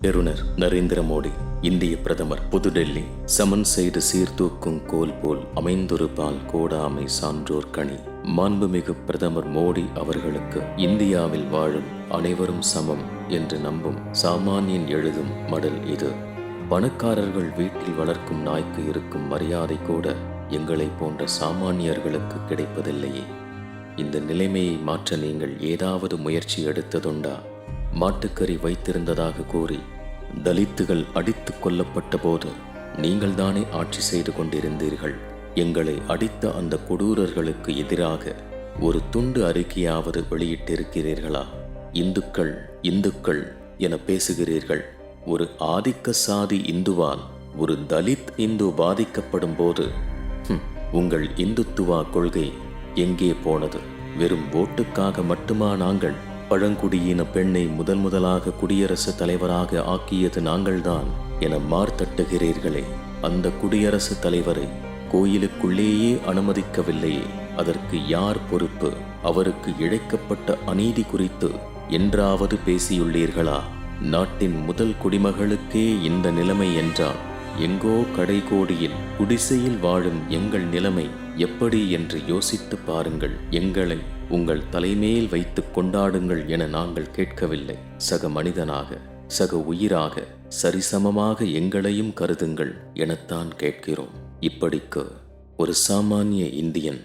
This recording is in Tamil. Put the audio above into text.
பெறுநர் நரேந்திர மோடி. இந்திய பிரதமர். புதுடெல்லி. சமன் செய்து சீர்தூக்கும் கோல் போல் அமைந்தொரு பால் கோடாமை சான்றோர் கனி. மாண்புமிகு பிரதமர் மோடி அவர்களுக்கு இந்தியாவில் வாழும் அனைவரும் சமம் என்று நம்பும் சாமானியன் எழுதும் மடல் இது. பணக்காரர்கள் வீட்டில் வளர்க்கும் நாய்க்கு இருக்கும் மரியாதை கூட எங்களை போன்ற சாமானியர்களுக்கு கிடைப்பதில்லையே. இந்த நிலைமையை மாற்ற நீங்கள் ஏதாவது முயற்சி எடுத்ததுண்டா? மாட்டுக்கறி வைத்திருந்ததாக கூறி தலித்துகள் அடித்துக் கொல்லப்பட்ட போது நீங்கள் தானே ஆட்சி செய்து கொண்டிருந்தீர்கள். எங்களை அடித்த அந்த கொடூரர்களுக்கு எதிராக ஒரு துண்டு அறிக்கையாவது வெளியிட்டிருக்கிறீர்களா? இந்துக்கள் இந்துக்கள் என பேசுகிறீர்கள். ஒரு ஆதிக்க சாதி இந்துவால் ஒரு தலித் இந்து பாதிக்கப்படும் போது உங்கள் இந்துத்துவா கொள்கை எங்கே போனது? வெறும் ஓட்டுக்காக மட்டுமா நாங்கள் பழங்குடியின பெண்ணை முதலாக குடியரசுத் தலைவராக ஆக்கியது நாங்கள்தான் என மார்த்தட்டுகிறீர்களே? அந்த குடியரசுத் தலைவரை கோயிலுக்குள்ளேயே அனுமதிக்கவில்லையே, அதற்கு யார் பொறுப்பு? அவருக்கு இழைக்கப்பட்ட அநீதி குறித்து என்றாவது பேசியுள்ளீர்களா? நாட்டின் முதல் குடிமகளுக்கே இந்த நிலைமை என்றால் எங்கோ கடைகோடியில் குடிசையில் வாழும் எங்கள் நிலைமை எப்படி என்று யோசித்து பாருங்கள். எங்களை உங்கள் தலைமேல் வைத்து கொண்டாடுங்கள் என நாங்கள் கேட்கவில்லை. சக மனிதனாக, சக உயிராக, சரிசமமாக எங்களையும் கருதுங்கள் எனத்தான் கேட்கிறோம். இப்படிக்கு ஒரு சாமானிய இந்தியன்